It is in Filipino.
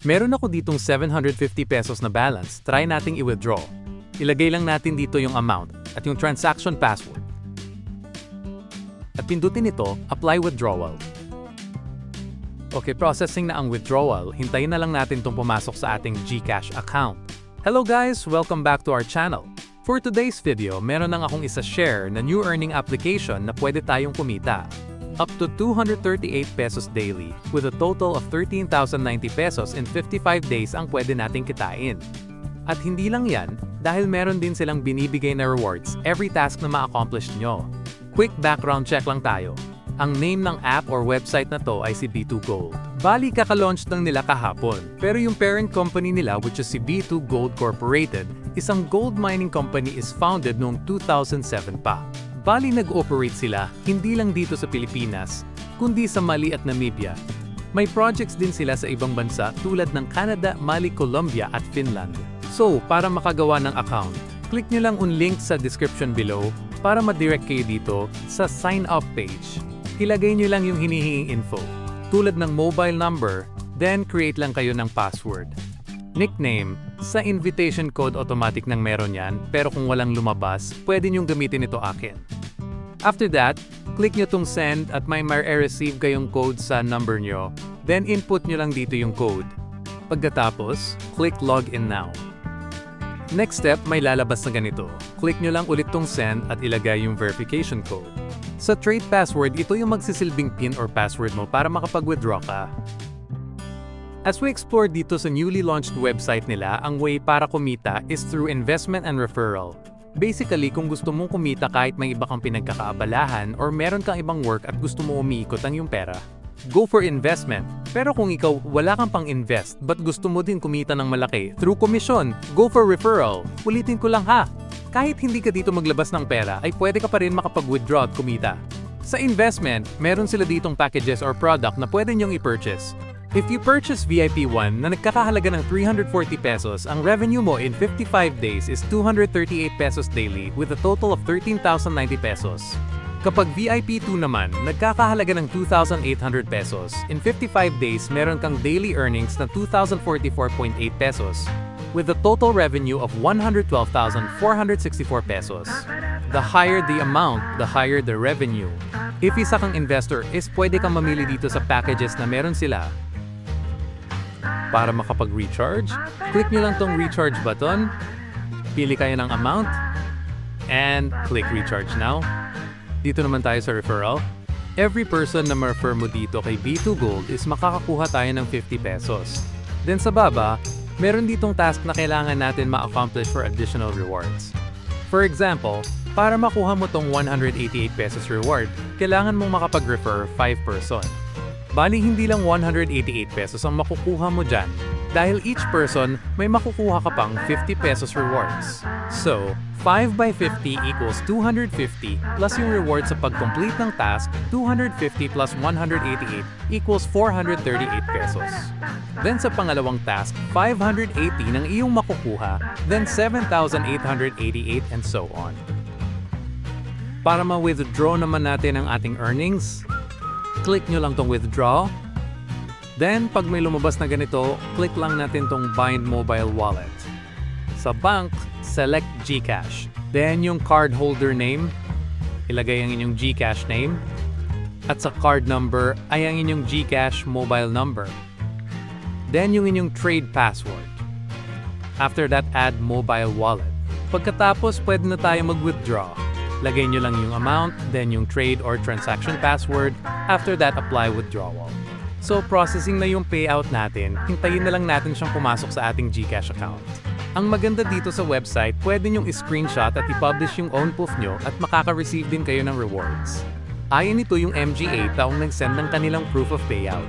Meron ako ditong 750 pesos na balance, try nating i-withdraw. Ilagay lang natin dito yung amount at yung transaction password. At pindutin ito, apply withdrawal. Okay, processing na ang withdrawal, hintayin na lang natin itong pumasok sa ating GCash account. Hello guys! Welcome back to our channel. For today's video, meron lang akong isa-share na new earning application na pwede tayong kumita. Up to 238 pesos daily, with a total of 13,090 pesos in 55 days ang pwede nating kitain. At hindi lang yan, dahil meron din silang binibigay na rewards every task na ma-accomplish nyo. Quick background check lang tayo. Ang name ng app or website na to ay si B2Gold. Bali kaka-launch lang nila kahapon, pero yung parent company nila which is si B2Gold Corporated, isang gold mining company is founded noong 2007 pa. Bali nag-operate sila, hindi lang dito sa Pilipinas, kundi sa Mali at Namibia. May projects din sila sa ibang bansa tulad ng Canada, Mali, Colombia at Finland. So, para makagawa ng account, click nyo lang un link sa description below para ma-direct kayo dito sa sign up page. Ilagay nyo lang yung hinihinging info, tulad ng mobile number, then create lang kayo ng password. Nickname, sa invitation code automatic nang meron yan, pero kung walang lumabas, pwede nyong gamitin ito akin. After that, click nyo tong send at may ma-receive kayong code sa number nyo, then input nyo lang dito yung code. Pagkatapos, click login now. Next step, may lalabas na ganito. Click nyo lang ulit tong send at ilagay yung verification code. Sa trade password, ito yung magsisilbing PIN or password mo para makapag-withdraw ka. As we explore dito sa newly launched website nila, ang way para kumita is through investment and referral. Basically, kung gusto mong kumita kahit may iba kang pinagkakaabalahan or meron kang ibang work at gusto mo umiikot ang iyong pera, go for investment. Pero kung ikaw wala kang pang-invest but gusto mo din kumita ng malaki through commission, go for referral. Ulitin ko lang ha, kahit hindi ka dito maglabas ng pera ay pwede ka pa rin makapag-withdraw at kumita. Sa investment, meron sila ditong packages or product na pwede nyong i-purchase. If you purchase VIP 1 na nagkakahalaga ng 340 pesos, ang revenue mo in 55 days is 238 pesos daily with a total of 13,090 pesos. Kapag VIP 2 naman, nagkakahalaga ng 2,800 pesos. In 55 days, meron kang daily earnings na 2,044.8 pesos with a total revenue of 112,464 pesos. The higher the amount, the higher the revenue. If isa kang investor is pwede kang mamili dito sa packages na meron sila. Para makapag-recharge, click nyo lang tong recharge button, pili kayo ng amount, and click recharge now. Dito naman tayo sa referral. Every person na ma-refer mo dito kay B2Gold is makakakuha tayo ng 50 pesos. Then sa baba, meron ditong task na kailangan natin ma-accomplish for additional rewards. For example, para makuha mo tong 188 pesos reward, kailangan mong makapag-refer 5 person. Bali hindi lang 188 pesos ang makukuha mo dyan, dahil each person may makukuha ka pang 50 pesos rewards. So, 5 by 50 equals 250 plus yung reward sa pag-complete ng task, 250 plus 188 equals 438 pesos. Then sa pangalawang task, 580 ng iyong makukuha, then 7,888 and so on. Para ma-withdraw naman natin ang ating earnings, click nyo lang tong withdraw. Then, pag may lumabas na ganito, click lang natin tong bind mobile wallet. Sa bank, select GCash. Then, yung card holder name, ilagay ang inyong GCash name. At sa card number, ay ang inyong GCash mobile number. Then, yung inyong trade password. After that, add mobile wallet. Pagkatapos, pwede na tayo mag-withdraw. Lagay nyo lang yung amount, then yung trade or transaction password. After that, apply withdrawal. So, processing na yung payout natin, hintayin na lang natin siyang pumasok sa ating GCash account. Ang maganda dito sa website, pwede nyong i-screenshot at i-publish yung own proof nyo at makaka-receive din kayo ng rewards. Ayon nito yung MGA taong nag-send ng kanilang proof of payout.